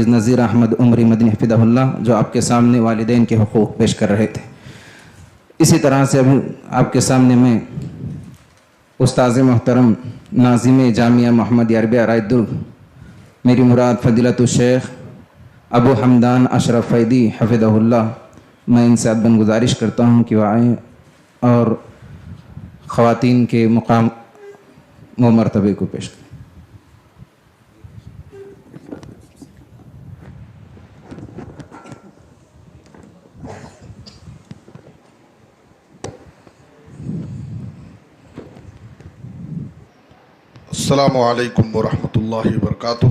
حافظ نذیر احمد عمری مدنی حفظہ اللہ، جو آپ کے سامنے والدین کے حقوق پیش کر رہے تھے۔ اسی طرح سے ابھی آپ کے سامنے میں استاذ محترم ناظم جامعہ محمدیہ عربیہ رائے درگ میری مراد فضیلت الشیخ ابو حمدان اشرف فیدی حفظہ اللہ، میں ان سے ادباً گزارش کرتا ہوں کہ وہ آئیں اور خواتین کے مقام و مرتبے کو پیش کریں۔ السلام علیکم ورحمۃ اللہ وبرکاتہ۔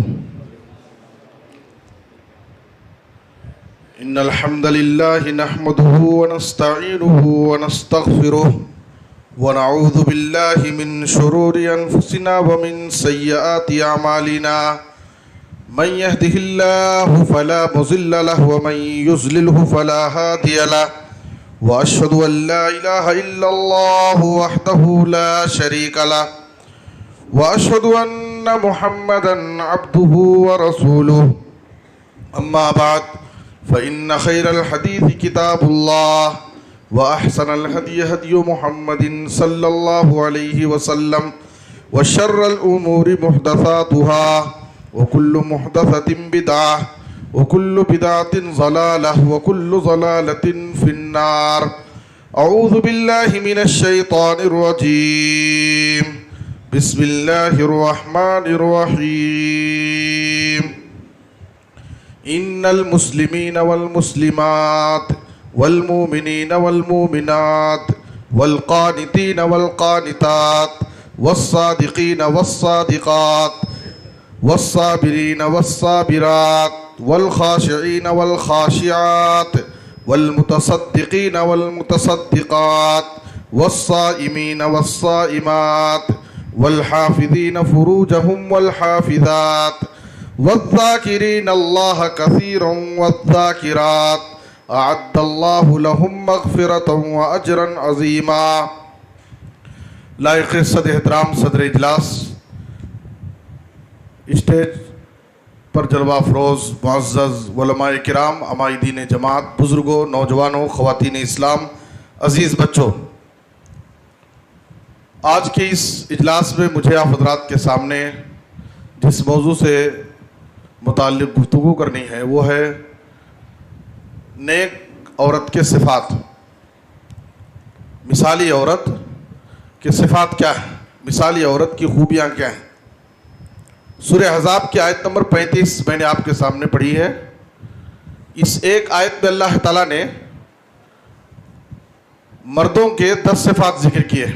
ان الحمد للہ نحمده ونستعینه ونستغفره ونعوذ باللہ من شرور انفسنا ومن سیئات اعمالنا، من يهده الله فلا مضل له ومن يضلله فلا هادي له، واشهد ان لا اله الا الله وحده لا شريك له، واشهد ان محمدا عبده ورسوله، اما بعد فان خير الحديث كتاب الله، واحسن الهدي هدي محمد صلى الله عليه وسلم، وشر الامور محدثاتها، وكل محدثة بدعة، وكل بدعة ضلالة، وكل ضلالة في النار۔ اعوذ بالله من الشيطان الرجيم، بسم الله الرحمن الرحيم۔ ان المسلمين والمسلمات والمؤمنين والمؤمنات والقانتين والقانتات والصادقين والصادقات والصابرين والصابرات والخاشعين والخاشعات والمتصدقين والمتصدقات والصائمين والصائمات والحافظين فروجهم والحافظات والذاكرين الله كثيرا والذاكرات، اعد الله لهم مغفرة واجرا عظيما۔ لائق صدر احترام صدر اجلاس، اسٹیج پر جلوہ افروز معزز علماء کرام، عمائدین جماعت، بزرگوں، نوجوانوں، خواتین اسلام، عزیز بچوں، آج کے اس اجلاس میں مجھے آپ حضرات کے سامنے جس موضوع سے متعلق گفتگو کرنی ہے وہ ہے نیک عورت کے صفات۔ مثالی عورت کے صفات کیا ہیں؟ مثالی عورت کی خوبیاں کیا ہیں؟ سورہ احزاب کی آیت نمبر 35 میں نے آپ کے سامنے پڑھی ہے۔ اس ایک آیت میں اللہ تعالیٰ نے مردوں کے 10 صفات ذکر کیے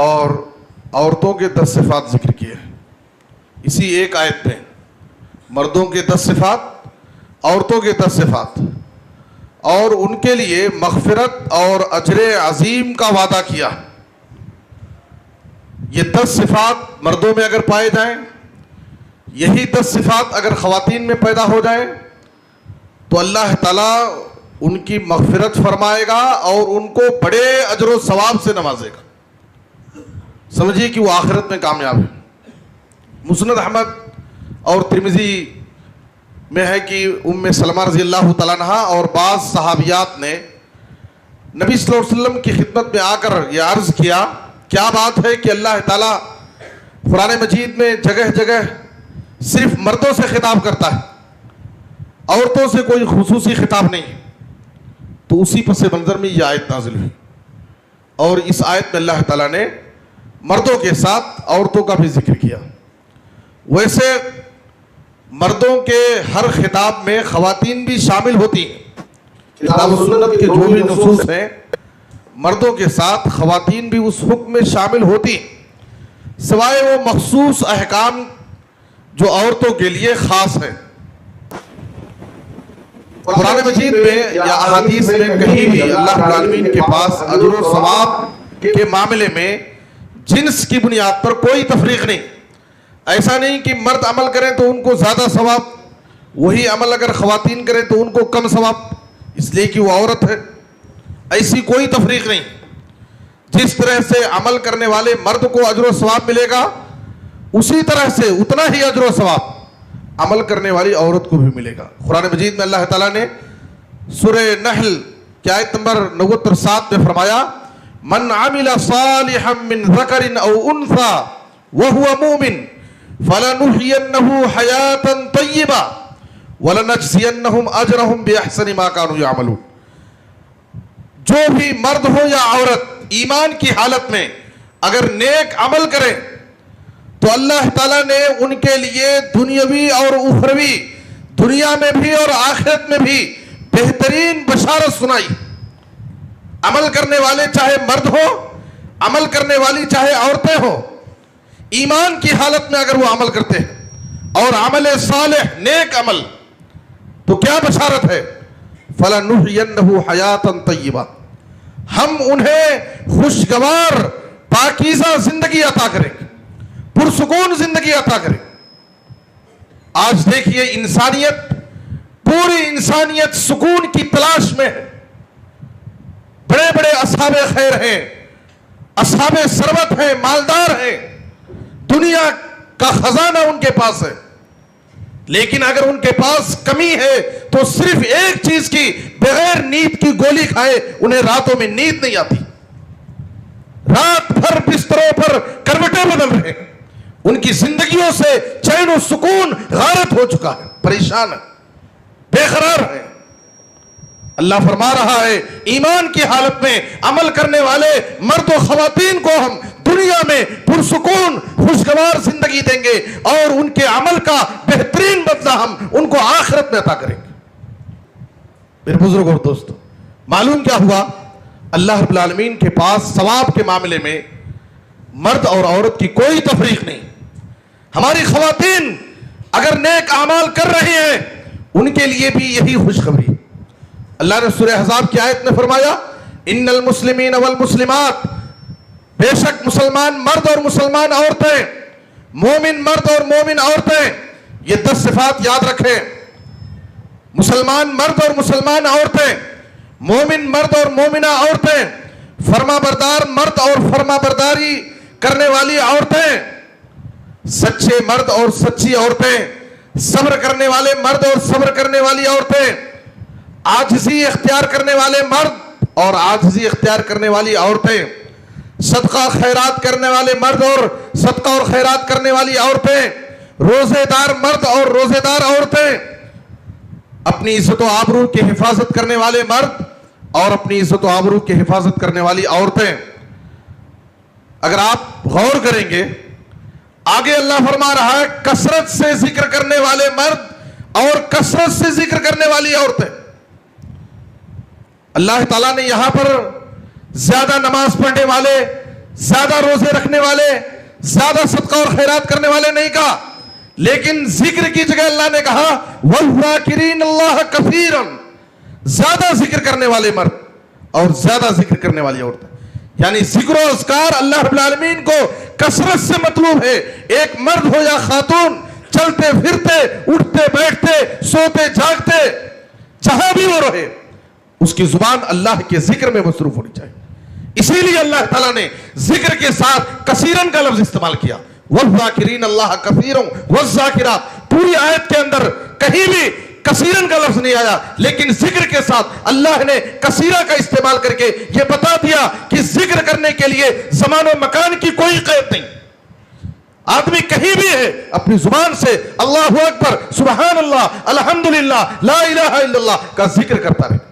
اور عورتوں کے 10 صفات ذکر کیے۔ اسی ایک آیت میں مردوں کے 10 صفات، عورتوں کے 10 صفات، اور ان کے لیے مغفرت اور اجر عظیم کا وعدہ کیا۔ یہ 10 صفات مردوں میں اگر پائے جائیں، یہی 10 صفات اگر خواتین میں پیدا ہو جائیں تو اللہ تعالیٰ ان کی مغفرت فرمائے گا اور ان کو بڑے اجر و ثواب سے نوازے گا۔ سمجھیے کہ وہ آخرت میں کامیاب ہے۔ مسند احمد اور ترمذی میں ہے کہ ام سلمہ رضی اللہ تعالیٰ عنہ اور بعض صحابیات نے نبی صلی اللہ علیہ وسلم کی خدمت میں آ کر یہ عرض کیا، کیا بات ہے کہ اللہ تعالیٰ قرآن مجید میں جگہ جگہ صرف مردوں سے خطاب کرتا ہے، عورتوں سے کوئی خصوصی خطاب نہیں؟ تو اسی پس منظر میں یہ آیت نازل ہوئی، اور اس آیت میں اللہ تعالیٰ نے مردوں کے ساتھ عورتوں کا بھی ذکر کیا۔ ویسے مردوں کے ہر خطاب میں خواتین بھی شامل ہوتی ہیں۔ کتاب و سنت کے جو بھی نصوص ہیں، مردوں کے ساتھ خواتین بھی اس حکم میں شامل ہوتی ہیں، سوائے وہ مخصوص احکام جو عورتوں کے لیے خاص ہیں۔ قرآن مجید میں یا احادیث میں کہیں بھی اللہ رب العالمین کے پاس اجر و ثواب کے معاملے میں جنس کی بنیاد پر کوئی تفریق نہیں۔ ایسا نہیں کہ مرد عمل کریں تو ان کو زیادہ ثواب، وہی عمل اگر خواتین کریں تو ان کو کم ثواب، اس لیے کہ وہ عورت ہے۔ ایسی کوئی تفریق نہیں۔ جس طرح سے عمل کرنے والے مرد کو اجر و ثواب ملے گا، اسی طرح سے اتنا ہی اجر و ثواب عمل کرنے والی عورت کو بھی ملے گا۔ قرآن مجید میں اللہ تعالیٰ نے سورہ نحل کی آیت نمبر 97 میں فرمایا من عمل صالحا من ذکر او انثى وهو مؤمن فلنحيينه حياة طیبہ ولنجزینہم اجرہم باحسن ما كانوا يعملون۔ جو بھی مرد ہو یا عورت ایمان کی حالت میں اگر نیک عمل کرے تو اللہ تعالیٰ نے ان کے لیے دنیاوی اور اخروی، دنیا میں بھی اور آخرت میں بھی بہترین بشارت سنائی۔ عمل کرنے والے چاہے مرد ہو، عمل کرنے والی چاہے عورتیں ہو، ایمان کی حالت میں اگر وہ عمل کرتے ہیں اور عمل صالح نیک عمل، تو کیا بشارت ہے؟ فَلَنُحْيَنَّهُ حَيَاةً طَيِّبَةً، ہم انہیں خوشگوار پاکیزہ زندگی عطا کریں گے، پرسکون زندگی عطا کریں۔ آج دیکھیے انسانیت، پوری انسانیت سکون کی تلاش میں ہے۔ بڑے بڑے اصحاب خیر ہیں، اصحاب ثروت ہیں، مالدار ہیں، دنیا کا خزانہ ان کے پاس ہے، لیکن اگر ان کے پاس کمی ہے تو صرف ایک چیز کی، بغیر نیند کی گولی کھائے انہیں راتوں میں نیند نہیں آتی، رات بھر بستروں پر کروٹیں بدل رہے ہیں، ان کی زندگیوں سے چین و سکون غارت ہو چکا ہے، پریشان ہے، بے قرار ہے۔ اللہ فرما رہا ہے ایمان کی حالت میں عمل کرنے والے مرد و خواتین کو ہم دنیا میں پرسکون خوشگوار زندگی دیں گے اور ان کے عمل کا بہترین بدلہ ہم ان کو آخرت میں عطا کریں گے۔ میرے بزرگ اور دوستو، معلوم کیا ہوا؟ اللہ رب العالمین کے پاس ثواب کے معاملے میں مرد اور عورت کی کوئی تفریق نہیں۔ ہماری خواتین اگر نیک اعمال کر رہی ہیں ان کے لیے بھی یہی خوشخبری۔ اللہ نے سورہ احزاب کی آیت میں فرمایا ان المسلمین والمسلمات، بے شک مسلمان مرد اور مسلمان عورتیں، مومن مرد اور مومن عورتیں، یہ 10 صفات یاد رکھیں۔ مسلمان مرد اور مسلمان عورتیں، مومن مرد اور مومنہ عورتیں، فرما بردار مرد اور فرما برداری کرنے والی عورتیں، سچے مرد اور سچی عورتیں، صبر کرنے والے مرد اور صبر کرنے والی عورتیں، عاجزی اختیار کرنے والے مرد اور عاجزی اختیار کرنے والی عورتیں، صدقہ خیرات کرنے والے مرد اور صدقہ اور خیرات کرنے والی عورتیں، روزے دار مرد اور روزے دار عورتیں، اپنی عزت و آبرو کی حفاظت کرنے والے مرد اور اپنی عزت و آبرو کی حفاظت کرنے والی عورتیں۔ اگر آپ غور کریں گے آگے اللہ فرما رہا ہے کثرت سے ذکر کرنے والے مرد اور کثرت سے ذکر کرنے والی عورتیں۔ اللہ تعالیٰ نے یہاں پر زیادہ نماز پڑھنے والے، زیادہ روزے رکھنے والے، زیادہ صدقہ اور خیرات کرنے والے نہیں کہا، لیکن ذکر کی جگہ اللہ نے کہا وَالذَّاكِرِينَ اللَّهَ كَثِيرًا، زیادہ ذکر کرنے والے مرد اور زیادہ ذکر کرنے والی عورتیں۔ یعنی ذکر و اذکار اللہ رب العالمین کو کثرت سے مطلوب ہے۔ ایک مرد ہو یا خاتون، چلتے پھرتے، اٹھتے بیٹھتے، سوتے جاگتے، جہاں بھی وہ رہے اس کی زبان اللہ کے ذکر میں مصروف ہونی چاہیے۔ اسی لیے اللہ تعالیٰ نے ذکر کے ساتھ کثیرن کا لفظ استعمال کیا، وَالذَّاكِرِينَ اللَّهَ كَثِيرًا وَالذَّاكِرَاتِ۔ پوری آیت کے اندر کہیں بھی کثیرن کا لفظ نہیں آیا، لیکن ذکر کے ساتھ اللہ نے کثیرہ کا استعمال کر کے یہ بتا دیا کہ ذکر کرنے کے لیے زمان و مکان کی کوئی قید نہیں۔ آدمی کہیں بھی ہے اپنی زبان سے اللہ اکبر، سبحان اللہ، الحمدللہ، لا الہ الا اللہ کا ذکر کرتا رہے۔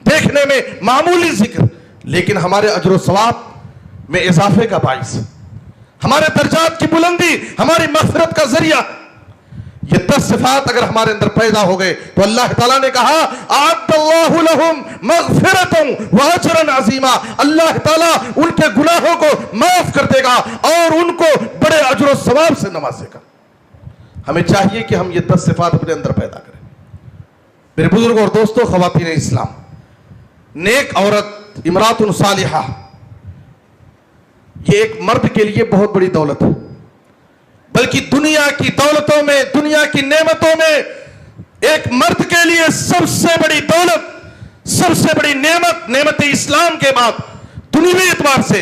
دیکھنے میں معمولی ذکر، لیکن ہمارے اجر و ثواب میں اضافے کا باعث، ہمارے درجات کی بلندی، ہماری مغفرت کا ذریعہ۔ یہ 10 صفات اگر ہمارے اندر پیدا ہو گئے تو اللہ تعالیٰ نے کہا اعد اللہ لہم مغفرۃ واجرا عظیما، اللہ تعالیٰ ان کے گناہوں کو معاف کر دے گا اور ان کو بڑے اجر و ثواب سے نوازے گا۔ ہمیں چاہیے کہ ہم یہ 10 صفات اپنے اندر پیدا کریں۔ میرے بزرگوں اور دوستوں، خواتین اسلام، نیک عورت، امرات صالحہ، یہ ایک مرد کے لیے بہت بڑی دولت ہے، بلکہ دنیا کی دولتوں میں، دنیا کی نعمتوں میں ایک مرد کے لیے سب سے بڑی دولت، سب سے بڑی نعمت، نعمت اسلام کے بعد دنیوی اعتبار سے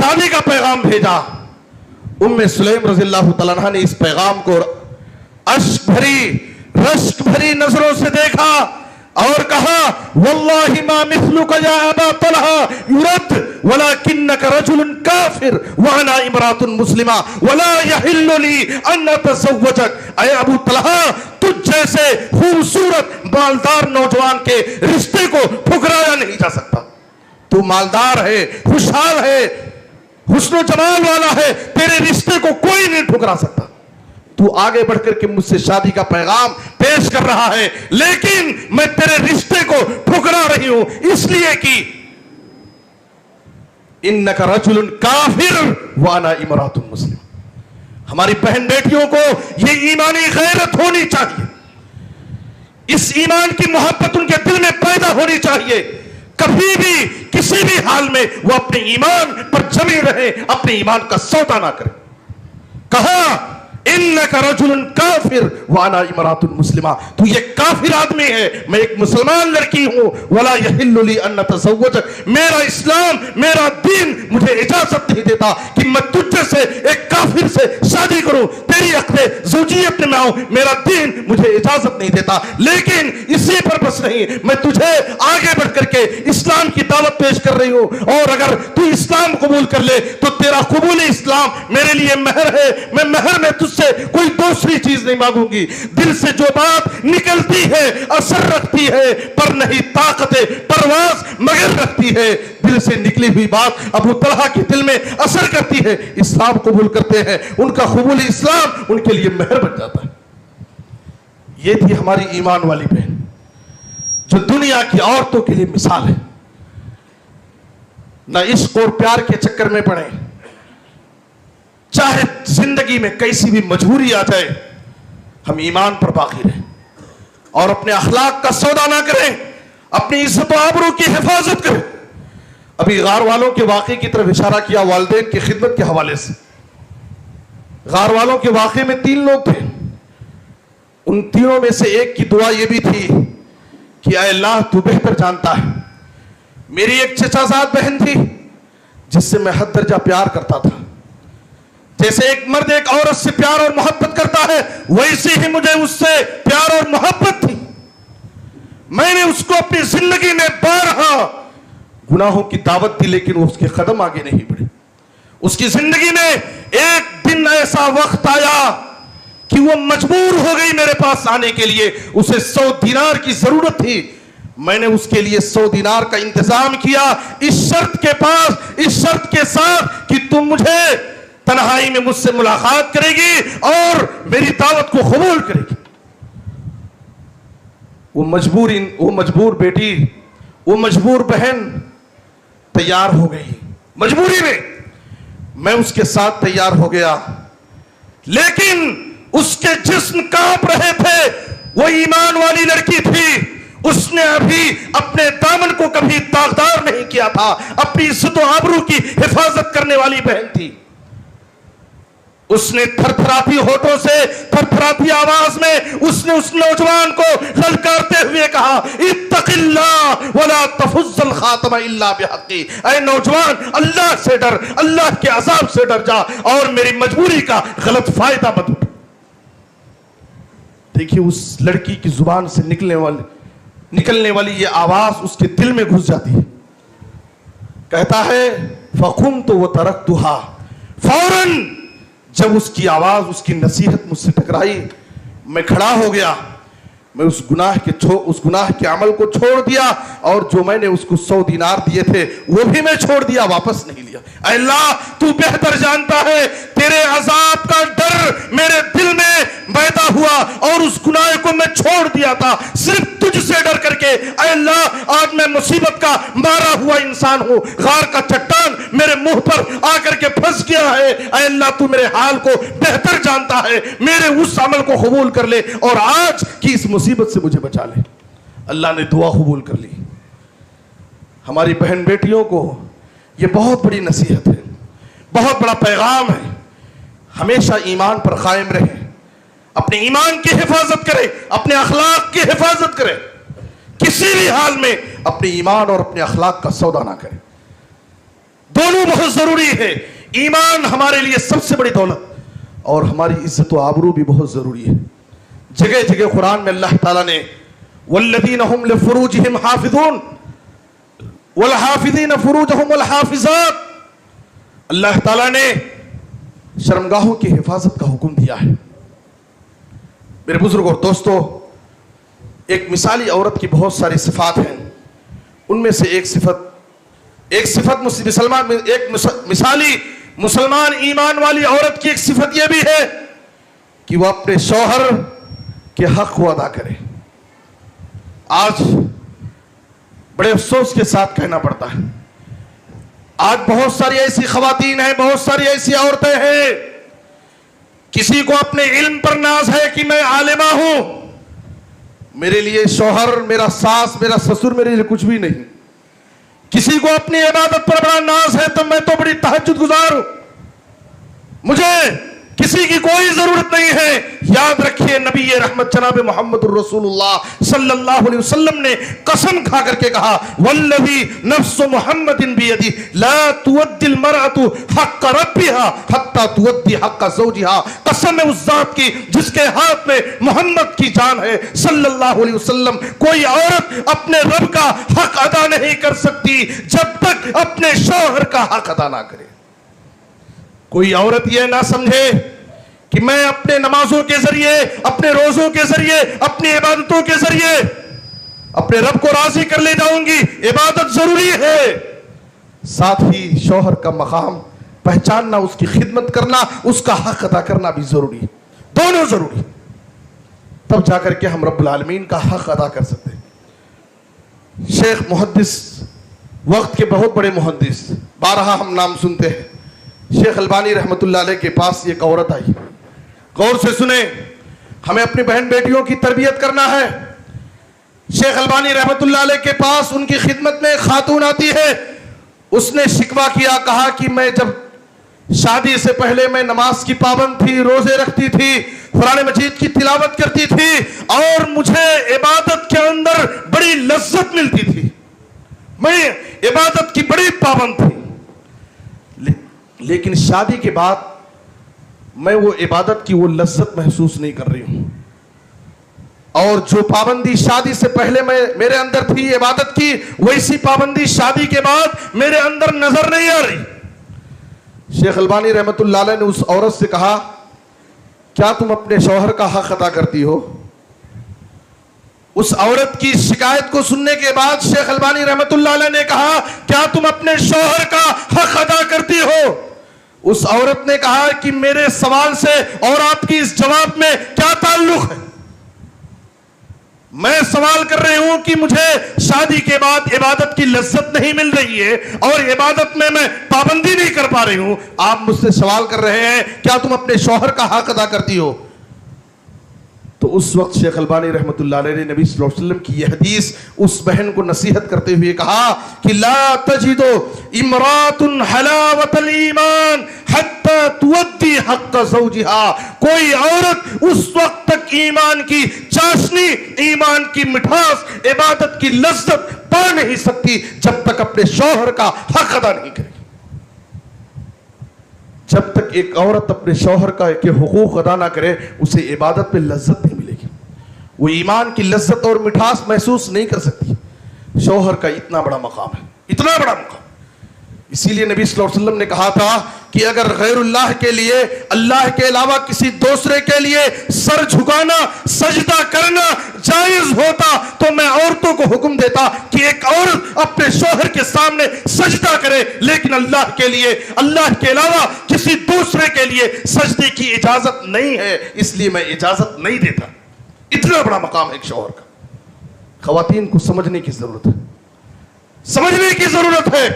شادی کا پیغام بھیجا. ام سلیم رضی اللہ تعالیٰ عنہ نے اس پیغام کو اشک بھری نظروں سے دیکھا اور کہا واللہ ما مثلک یا ابا طلحہ یرد ولکنک رجل کافر وانا امرأۃ مسلمہ ولا یحل لی ان اتزوجک. اے ابو طلحہ تجھ جیسے خوبصورت مالدار نوجوان کے رشتے کو ٹھکرایا نہیں جا سکتا. تو مالدار ہے, خوشحال ہے, حسن و جمال والا ہے, تیرے رشتے کو کوئی نہیں ٹھکرا سکتا. تو آگے بڑھ کر کے مجھ سے شادی کا پیغام پیش کر رہا ہے, لیکن میں تیرے رشتے کو ٹھکرا رہی ہوں اس لیے کہ انک رجل کافر وانا امرأۃ مسلم. ہماری بہن بیٹیوں کو یہ ایمانی غیرت ہونی چاہیے, اس ایمان کی محبت ان کے دل میں پیدا ہونی چاہیے. کبھی بھی کسی بھی حال میں وہ اپنے ایمان پر جمی رہے, اپنے ایمان کا سودا نہ کرے. کہا انک رجل کافر وانا امرأۃ مسلمہ, تو یہ کافر آدمی ہے, میں ایک مسلمان لڑکی ہوں. ولا یحل لی ان اتزوجک, میرا اسلام میرا دین مجھے اجازت نہیں دیتا کہ میں تجھ سے ایک کافر سے شادی کروں, تیری عقد زوجیت میں آؤں, میرا دین مجھے اجازت نہیں دیتا. لیکن اسی پر بس نہیں, میں تجھے آگے بڑھ کر کے اسلام کی دعوت پیش کر رہی ہوں, اور اگر تو اسلام قبول کر لے تو تیرا قبول اسلام میرے لیے مہر ہے. میں مہر میں تجھ سے کوئی دوسری چیز نہیں مانگوں گی. دل سے جو بات نکلتی ہے اثر رکھتی ہے, پر نہیں طاقت پرواز مگر رکھتی ہے. دل سے نکلی ہوئی بات ابو طلحہ کے دل میں اثر کرتی ہے, اسلام قبول کرتے ہیں, ان کا قبول اسلام ان کے لیے مہر بن جاتا ہے. یہ تھی ہماری ایمان والی بہن جو دنیا کی عورتوں کے لیے مثال ہے. نہ عشق اور پیار کے چکر میں پڑے, چاہے زندگی میں کیسی بھی مجبوری آ جائے, ہم ایمان پر باقی رہیں اور اپنے اخلاق کا سودا نہ کریں, اپنی عزت و آبرو کی حفاظت کریں. ابھی غار والوں کے واقعے کی طرف اشارہ کیا والدین کی خدمت کے حوالے سے. غار والوں کے واقعے میں 3 لوگ تھے. ان تینوں میں سے ایک کی دعا یہ بھی تھی کہ اے اللہ تو بہتر جانتا ہے, میری ایک چچا زاد بہن تھی جس سے میں حد درجہ پیار کرتا تھا. جیسے ایک مرد ایک عورت سے پیار اور محبت کرتا ہے, ویسے ہی مجھے اس سے پیار اور محبت تھی. میں نے اس کو اپنی زندگی میں بارہا گناہوں کی دعوت دی, لیکن وہ اس کے قدم آگے نہیں بڑھے. اس کی زندگی میں ایک دن ایسا وقت آیا کہ وہ مجبور ہو گئی میرے پاس آنے کے لیے. اسے 100 دینار کی ضرورت تھی. میں نے اس کے لیے 100 دینار کا انتظام کیا, اس شرط کے ساتھ کہ تم مجھے تنہائی میں مجھ سے ملاقات کرے گی اور میری دعوت کو قبول کرے گی. وہ مجبور بیٹی, وہ مجبور بہن تیار ہو گئی. مجبوری میں اس کے ساتھ تیار ہو گیا, لیکن اس کے جسم کانپ رہے تھے. وہ ایمان والی لڑکی تھی, اس نے ابھی اپنے دامن کو کبھی داغدار نہیں کیا تھا, اپنی عزت و آبرو کی حفاظت کرنے والی بہن تھی. اس نے تھرتھراتی ہونٹوں سے, تھرتھراتی آواز میں اس نے اس نوجوان کو للکارتے ہوئے کہا اتق اللہ ولا تفز الخاتم الا بحقی. اے نوجوان, اللہ سے ڈر, اللہ کے عذاب سے ڈر جا اور میری مجبوری کا غلط فائدہ مت اٹھا. دیکھیے اس لڑکی کی زبان سے نکلنے والی یہ آواز اس کے دل میں گھس جاتی ہے. کہتا ہے فقمت وترکتها, فوراً جب اس کی آواز, اس کی نصیحت مجھ سے ٹکرائی, میں کھڑا ہو گیا. میں اس گناہ کے عمل کو چھوڑ دیا, اور جو میں نے اس کو 100 دینار دیے تھے وہ بھی میں چھوڑ دیا, واپس نہیں لیا. اے اللہ تو بہتر جانتا ہے, تیرے عذاب کا ڈر میرے دل میں پیدا ہوا اور اس گناہ کو میں چھوڑ دیا تھا صرف تجھ سے ڈر کر کے. اے اللہ آج میں مصیبت کا مارا ہوا انسان ہوں, غار کا چٹان میرے منہ پر آ کر کے پھنس گیا ہے. اے اللہ تو میرے حال کو بہتر جانتا ہے, میرے اس عمل کو قبول کر لے اور آج کی اس مصیبت سے مجھے بچا لے. اللہ نے دعا قبول کر لی. ہماری بہن بیٹیوں کو یہ بہت بڑی نصیحت ہے, بہت بڑا پیغام ہے. ہمیشہ ایمان پر قائم رہیں, اپنے ایمان کی حفاظت کریں, اپنے اخلاق کی حفاظت کریں. کسی بھی حال میں اپنے ایمان اور اپنے اخلاق کا سودا نہ کریں. دونوں بہت ضروری ہے. ایمان ہمارے لیے سب سے بڑی دولت اور ہماری عزت و آبرو بھی بہت ضروری ہے. جگہ جگہ قرآن میں اللہ تعالیٰ نے والذین هم لفروجہم حافظون والحافظین فروجہم والحافظات، اللہ تعالیٰ نے شرمگاہوں کی حفاظت کا حکم دیا ہے. میرے بزرگ اور دوستو، ایک مثالی عورت کی بہت ساری صفات ہیں. ان میں سے ایک مثالی مسلمان ایمان والی عورت کی ایک صفت یہ بھی ہے کہ وہ اپنے شوہر کے حق کو ادا کرے. آج بڑے افسوس کے ساتھ کہنا پڑتا ہے، آج بہت ساری ایسی خواتین ہیں، بہت ساری ایسی عورتیں ہیں، کسی کو اپنے علم پر ناز ہے کہ میں عالمہ ہوں، میرے لیے شوہر، میرا ساس، میرا سسر میرے لیے کچھ بھی نہیں. کسی کو اپنی عبادت پر بڑا ناز ہے تو میں تو بڑی تہجد گزار ہوں، مجھے کسی کی کوئی ضرورت نہیں ہے. یاد رکھیے نبی رحمت جناب محمد الرسول اللہ صلی اللہ علیہ وسلم نے قسم کھا کر کے کہا والذی نفس محمد بیدی لا تودی المرأة حق ربها حتی تودی حق زوجها. قسم ہے اس ذات کی جس کے ہاتھ میں محمد کی جان ہے صلی اللہ علیہ وسلم، کوئی عورت اپنے رب کا حق ادا نہیں کر سکتی جب تک اپنے شوہر کا حق ادا نہ کرے. کوئی عورت یہ نہ سمجھے کہ میں اپنے نمازوں کے ذریعے، اپنے روزوں کے ذریعے، اپنی عبادتوں کے ذریعے اپنے رب کو راضی کر لے جاؤں گی. عبادت ضروری ہے، ساتھ ہی شوہر کا مقام پہچاننا، اس کی خدمت کرنا، اس کا حق ادا کرنا بھی ضروری ہے. دونوں ضروری، تب جا کر کے ہم رب العالمین کا حق ادا کر سکتے ہیں. شیخ محدث، وقت کے بہت بڑے محدث، بارہا ہم نام سنتے ہیں، شیخ البانی رحمت اللہ علیہ کے پاس ایک عورت آئی. غور سے سنیں، ہمیں اپنی بہن بیٹیوں کی تربیت کرنا ہے. شیخ البانی رحمت اللہ علیہ کے پاس ان کی خدمت میں خاتون آتی ہے. اس نے شکوہ کیا، کہا کہ میں جب شادی سے پہلے میں نماز کی پابند تھی، روزے رکھتی تھی، قرآن مجید کی تلاوت کرتی تھی اور مجھے عبادت کے اندر بڑی لذت ملتی تھی، میں عبادت کی بڑی پابند تھی، لیکن شادی کے بعد میں وہ عبادت کی وہ لذت محسوس نہیں کر رہی ہوں، اور جو پابندی شادی سے پہلے میرے اندر تھی عبادت کی، ویسی پابندی شادی کے بعد میرے اندر نظر نہیں آ رہی. شیخ البانی رحمت اللہ علیہ نے اس عورت سے کہا کیا تم اپنے شوہر کا حق ادا کرتی ہو؟ اس عورت کی شکایت کو سننے کے بعد شیخ البانی رحمت اللہ علیہ نے کہا کیا تم اپنے شوہر کا حق ادا کرتی ہو؟ اس عورت نے کہا کہ میرے سوال سے اور آپ کی اس جواب میں کیا تعلق ہے؟ میں سوال کر رہی ہوں کہ مجھے شادی کے بعد عبادت کی لذت نہیں مل رہی ہے اور عبادت میں پابندی نہیں کر پا رہی ہوں، آپ مجھ سے سوال کر رہے ہیں کیا تم اپنے شوہر کا حق ادا کرتی ہو؟ تو اس وقت شیخ البانی رحمت اللہ علیہ نے نبی صلی اللہ علیہ وسلم کی یہ حدیث اس بہن کو نصیحت کرتے ہوئے کہا کہ لا تجد امرات حلاوت الایمان حتی تودی حق زوجها. کوئی عورت اس وقت تک ایمان کی چاشنی، ایمان کی مٹھاس، عبادت کی لذت پا نہیں سکتی جب تک اپنے شوہر کا حق ادا نہیں کرے. جب تک ایک عورت اپنے شوہر کا کے حقوق ادا نہ کرے اسے عبادت میں لذت نہیں ملے گی، وہ ایمان کی لذت اور مٹھاس محسوس نہیں کر سکتی. شوہر کا اتنا بڑا مقام ہے، اتنا بڑا مقام. اسی لیے نبی صلی اللہ علیہ وسلم نے کہا تھا کہ اگر غیر اللہ کے لیے، اللہ کے علاوہ کسی دوسرے کے لیے سر جھکانا، سجدہ کرنا جائز ہوتا تو میں عورتوں کو حکم دیتا کہ ایک عورت اپنے شوہر کے سامنے سجدہ کرے، لیکن اللہ کے لیے، اللہ کے علاوہ کسی دوسرے کے لیے سجدے کی اجازت نہیں ہے، اس لیے میں اجازت نہیں دیتا. اتنا بڑا مقام ہے ایک شوہر کا. خواتین کو سمجھنے کی ضرورت ہے، سمجھنے کی ضرورت ہے.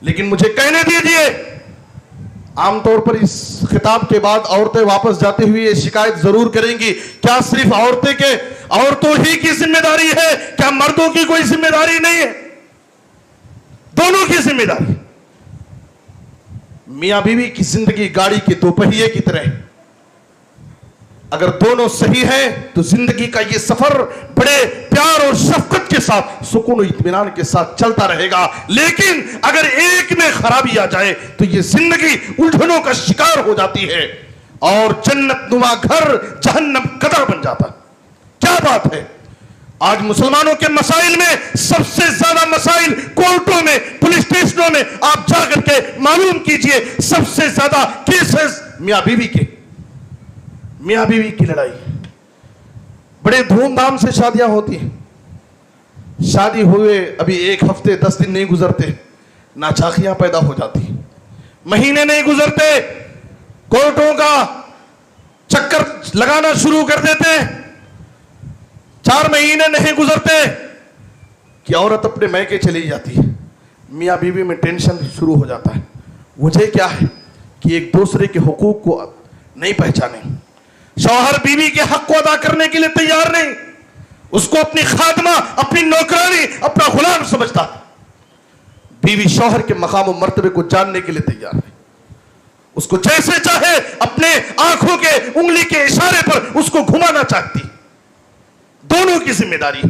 لیکن مجھے کہنے دیجئے، عام طور پر اس خطاب کے بعد عورتیں واپس جاتے ہوئے یہ شکایت ضرور کریں گی کیا صرف عورتوں ہی کی ذمہ داری ہے؟ کیا مردوں کی کوئی ذمہ داری نہیں ہے؟ دونوں کی ذمہ داری. میاں بیوی کی زندگی گاڑی کے دو پہیے کی طرح ہے. اگر دونوں صحیح ہیں تو زندگی کا یہ سفر بڑے پیار اور شفقت کے ساتھ سکون و اطمینان کے ساتھ چلتا رہے گا. لیکن اگر ایک میں خرابی آ جائے تو یہ زندگی الجھنوں کا شکار ہو جاتی ہے اور جنت نما گھر جہنم قدر بن جاتا. کیا بات ہے, آج مسلمانوں کے مسائل میں سب سے زیادہ مسائل کورٹوں میں, پولیس اسٹیشنوں میں آپ جا کر کے معلوم کیجئے, سب سے زیادہ کیسز میاں بیوی کی لڑائی. بڑے دھوم دھام سے شادیاں ہوتی ہیں, شادی ہوئے ابھی 1 ہفتے 10 دن نہیں گزرتے ناچاخیاں پیدا ہو جاتی, مہینے نہیں گزرتے کورٹوں کا چکر لگانا شروع کر دیتے, 4 مہینے نہیں گزرتے کہ عورت اپنے میکے چلی جاتی ہے. میاں بیوی میں ٹینشن شروع ہو جاتا ہے. وجہ کیا ہے کہ ایک دوسرے کے حقوق کو نہیں پہچانے. شوہر بیوی کے حق کو ادا کرنے کے لیے تیار نہیں, اس کو اپنی خادمہ, اپنی نوکرانی, اپنا غلام سمجھتا. بیوی شوہر کے مقام و مرتبے کو جاننے کے لیے تیار ہے, اس کو جیسے چاہے اپنے آنکھوں کے انگلی کے اشارے پر اس کو گھمانا چاہتی. دونوں کی ذمہ داری.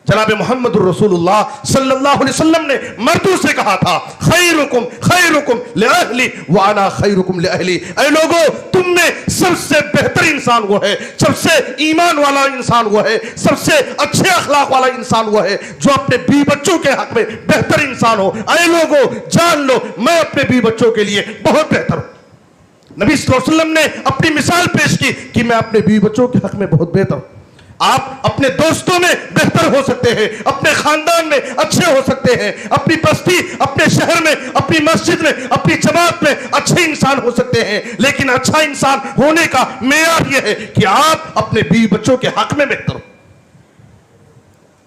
جناب محمد الرسول اللہ صلی اللہ علیہ وسلم نے مردوں سے کہا تھا خیرکم خیرکم لأہلی وانا خیرکم لأہلی. اے لوگو, تم میں سب سے بہتر انسان وہ ہے, سب سے ایمان والا انسان وہ ہے, سب سے اچھے اخلاق والا انسان وہ ہے جو اپنے بیوی بچوں کے حق میں بہتر انسان ہو. اے لوگو جان لو میں اپنے بیوی بچوں کے لیے بہت بہتر ہوں. نبی صلی اللہ علیہ وسلم نے اپنی مثال پیش کی کہ میں اپنے بیوی بچوں کے حق میں بہت بہتر ہوں. آپ اپنے دوستوں میں بہتر ہو سکتے ہیں, اپنے خاندان میں اچھے ہو سکتے ہیں, اپنی بستی, اپنے شہر میں, اپنی مسجد میں, اپنی جماعت میں اچھے انسان ہو سکتے ہیں, لیکن اچھا انسان ہونے کا معیار یہ ہے کہ آپ اپنے بیوی بچوں کے حق میں بہتر ہو.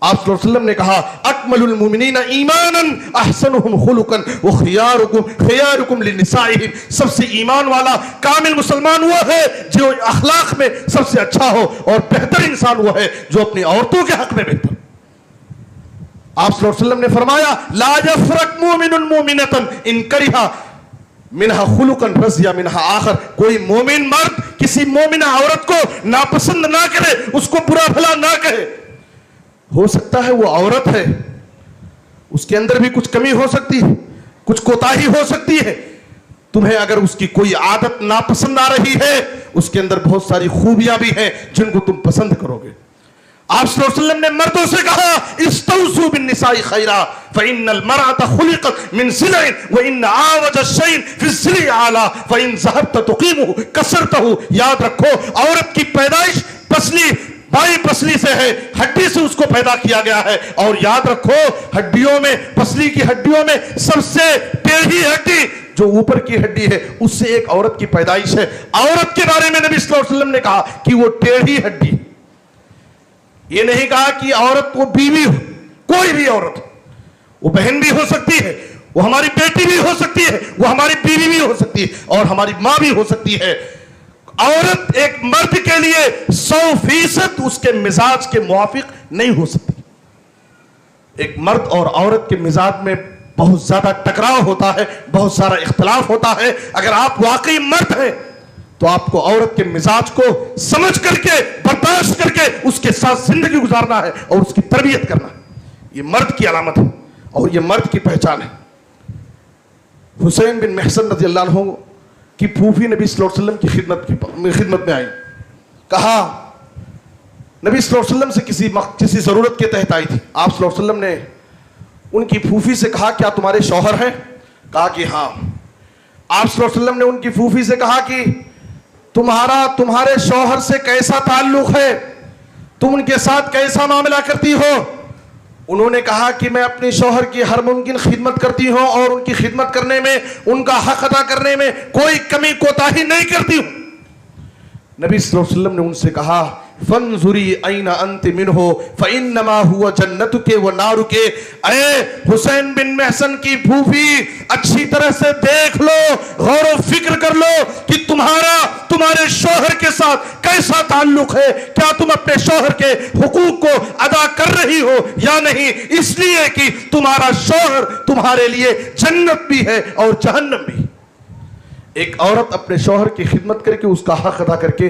آپ صلی اللہ علیہ وسلم نے کہا اکمل المؤمنین ایمانا احسنهم خلقا وخياركم خياركم لنسائهم. سب سے ایمان والا کامل مسلمان وہ ہے جو اخلاق میں سب سے اچھا ہو, اور بہتر انسان وہ ہے جو اپنی عورتوں کے حق میں بہتر. آپ صلی اللہ علیہ وسلم نے فرمایا لا يفرق مؤمن مؤمنة ان کرہ منها خلقا رضی منها آخر. کوئی مومن مرد کسی مومنہ عورت کو ناپسند نہ کرے, اس کو برا بھلا نہ کہے. ہو سکتا ہے وہ عورت ہے, اس کے اندر بھی کچھ کمی ہو سکتی ہے, کچھ کوتاہی ہو سکتی ہے. تمہیں اگر اس کی کوئی عادت ناپسند آ رہی ہے, اس کے اندر بہت ساری خوبیاں بھی ہیں جن کو تم پسند کرو گے. آپ صلی اللہ علیہ وسلم نے مردوں سے کہا استوصوا بالنساء خیرا فإن المرأة خلقت من ضلع وإن أعوج الشيء في الضلع أعلى فإن ذهبت تقيمه كسرته. یاد رکھو عورت کی پیدائش پسلی بائیں پسلی سے ہے, ہڈی سے اس کو پیدا کیا گیا ہے. اور یاد رکھو ہڈیوں میں, پسلی کی ہڈیوں میں سب سے ٹیڑھی ہڈی جو اوپر کی ہڈی ہے اس سے ایک عورت کی پیدائش ہے. عورت کے بارے میں نبی صلی اللہ علیہ وسلم نے کہا کہ وہ ٹیڑھی ہڈی. یہ نہیں کہا کہ عورت وہ بیوی ہو, کوئی بھی عورت, وہ بہن بھی ہو سکتی ہے, وہ ہماری بیٹی بھی ہو سکتی ہے, وہ ہماری بیوی بھی ہو سکتی ہے, اور ہماری ماں بھی ہو سکتی ہے. عورت ایک مرد کے لیے 100% اس کے مزاج کے موافق نہیں ہو سکتی. ایک مرد اور عورت کے مزاج میں بہت زیادہ ٹکراؤ ہوتا ہے, بہت سارا اختلاف ہوتا ہے. اگر آپ واقعی مرد ہیں تو آپ کو عورت کے مزاج کو سمجھ کر کے, برداشت کر کے اس کے ساتھ زندگی گزارنا ہے اور اس کی تربیت کرنا ہے. یہ مرد کی علامت ہے اور یہ مرد کی پہچان ہے. حسین بن محسن رضی اللہ عنہ کی پھوپھی نبی صلی اللہ علیہ وسلم کی خدمت میں آئی. کہا نبی صلی اللہ علیہ وسلم سے کسی ضرورت کے تحت آئی تھی. آپ صلی اللہ علیہ وسلم نے ان کی پھوپھی سے کہا کیا تمہارے شوہر ہیں؟ کہا کہ ہاں. آپ صلی اللہ علیہ وسلم نے ان کی پھوپھی سے کہا کہ تمہارے شوہر سے کیسا تعلق ہے, تم ان کے ساتھ کیسا معاملہ کرتی ہو؟ انہوں نے کہا کہ میں اپنے شوہر کی ہر ممکن خدمت کرتی ہوں اور ان کی خدمت کرنے میں, ان کا حق ادا کرنے میں کوئی کمی کوتاہی نہیں کرتی ہوں. نبی صلی اللہ علیہ وسلم نے ان سے کہا فانظری این انت منہ فانما هو جنتک ونارک. اے حسین بن محسن کی پھوپھی, اچھی طرح سے دیکھ لو, غور و فکر کر لو کہ تمہارے شوہر کے ساتھ کیسا تعلق ہے. کیا تم اپنے شوہر کے حقوق کو ادا کر رہی ہو یا نہیں؟ اس لیے کہ تمہارا شوہر تمہارے لیے جنت بھی ہے اور جہنم بھی. ایک عورت اپنے شوہر کی خدمت کر کے, اس کا حق ادا کر کے